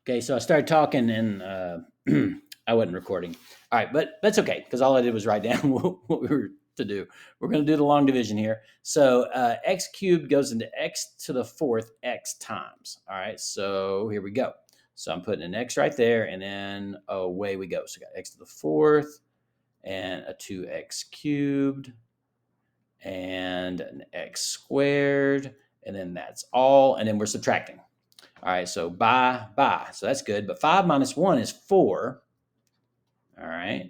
Okay, so I started talking and I wasn't recording. All right, but that's okay because all I did was write down what we were to do. We're going to do the long division here. So x cubed goes into x to the fourth x times. All right, so here we go. So I'm putting an x right there, and then away we go. So we got x to the fourth and a 2x cubed and an x squared, and then that's all, and then we're subtracting. All right, so by. So that's good. But 5 minus 1 is 4. All right.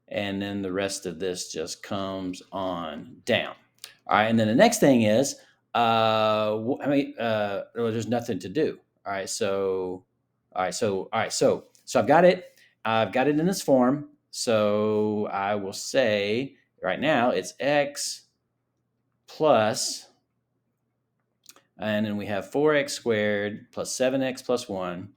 And then the rest of this just comes on down. All right. And then the next thing is, there's nothing to do. All right. So I've got it. I've got it in this form. So I will say right now it's x plus, and then we have 4x squared plus 7x plus 1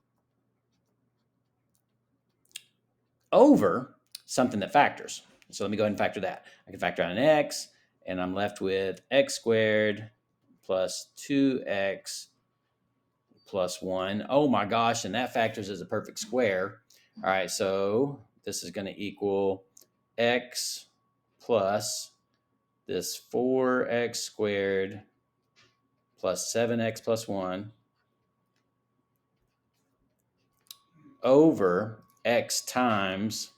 over something that factors. So let me go ahead and factor that. I can factor out an x, and I'm left with x squared plus 2x plus 1. Oh my gosh, and that factors as a perfect square. All right, so this is going to equal x plus this 4x squared plus 7x plus 1 over x times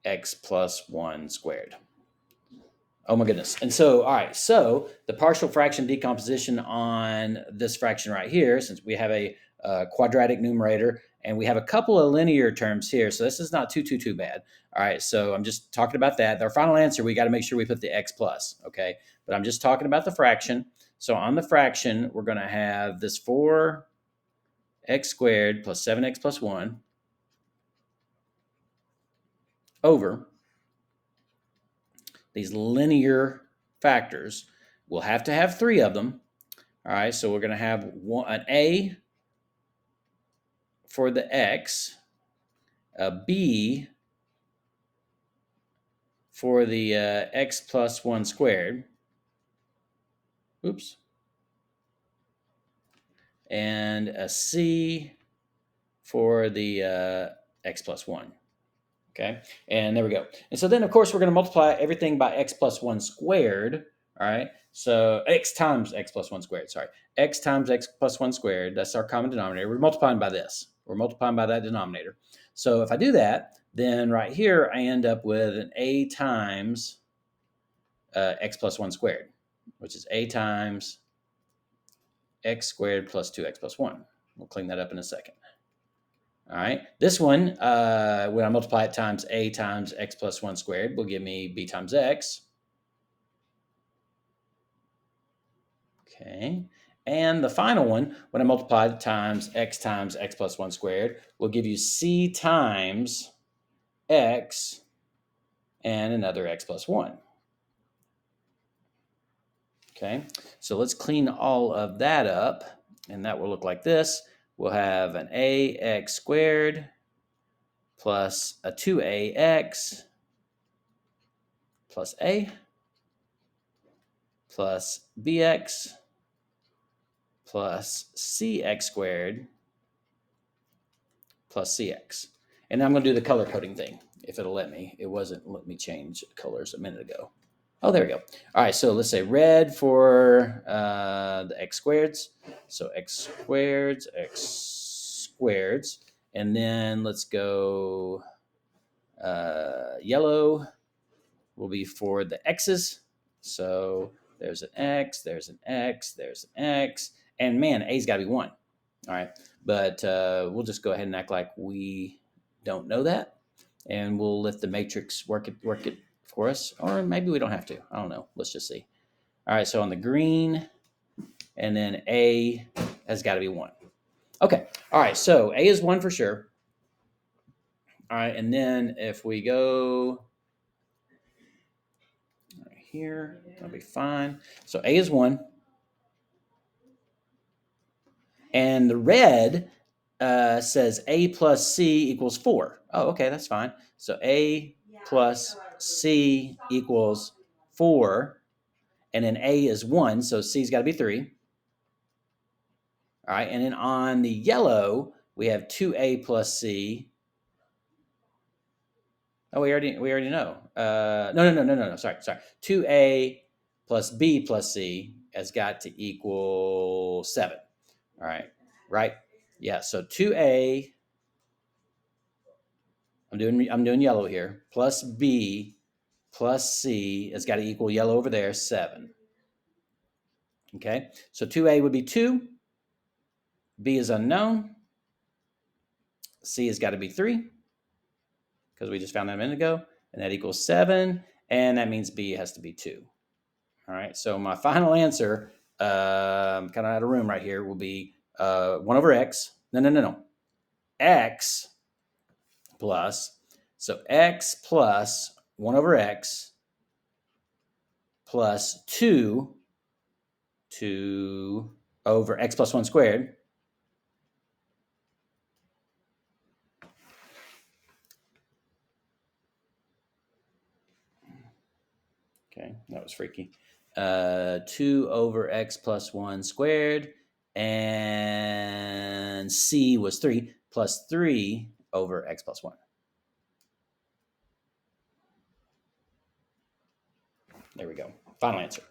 x plus 1 squared. Oh my goodness. And so, all right, so the partial fraction decomposition on this fraction right here, since we have a quadratic numerator and we have a couple of linear terms here, so this is not too bad. All right, so I'm just talking about that. Our final answer, we got to make sure we put the x plus, okay? But I'm just talking about the fraction. So on the fraction, we're going to have this 4x squared plus 7x plus 1 over these linear factors. We'll have to have 3 of them. All right, so we're going to have an a for the x, a b for the x plus 1 squared. Oops. And a c for the x plus 1. Okay, and there we go. And so then, of course, we're going to multiply everything by x plus 1 squared. All right, so x times x plus 1 squared. Sorry, x times x plus 1 squared. That's our common denominator. We're multiplying by this. We're multiplying by that denominator. So if I do that, then right here, I end up with an a times x plus 1 squared, which is a times x squared plus 2x plus 1. We'll clean that up in a second. All right, this one, when I multiply it times a times x plus 1 squared, will give me b times x. Okay, and the final one, when I multiply it times x plus 1 squared, will give you c times x and another x plus 1. Okay, so let's clean all of that up, and that will look like this. We'll have an ax squared plus a 2ax plus a plus bx plus cx squared plus cx. And I'm going to do the color coding thing, if it'll let me. It wasn't letting me change colors a minute ago. Oh, there we go. All right, so let's say red for the x squareds. So x squareds. And then let's go yellow will be for the x's. So there's an x, there's an x, there's an x. And man, a's got to be 1. All right, but we'll just go ahead and act like we don't know that. And we'll let the matrix work it for us. Or maybe we don't have to. I don't know. Let's just see. All right, so on the green, and then a has got to be 1. Okay, all right, so a is 1 for sure. All right, and then if we go right here, that'll be fine. So a is 1. And the red says a plus c equals 4. Oh, okay, that's fine. So a plus c equals 4. And then a is 1, so c's got to be 3. All right, and then on the yellow, we have 2a plus c. Oh, we already know. No. Sorry. 2a plus b plus c has got to equal 7. All right, right? Yeah. So 2a. I'm doing yellow here. Plus b plus c has got to equal yellow over there 7. Okay. So 2a would be 2. B is unknown. C has got to be 3 because we just found that a minute ago, and that equals 7, and that means B has to be 2. All right, so my final answer, kind of out of room right here, will be 1 over x. No. X plus, so x plus 1 over x plus 2 over x plus 1 squared. Okay, that was freaky. 2 over x plus 1 squared, and c was 3 plus 3 over x plus 1. There we go. Final answer.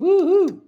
Woohoo!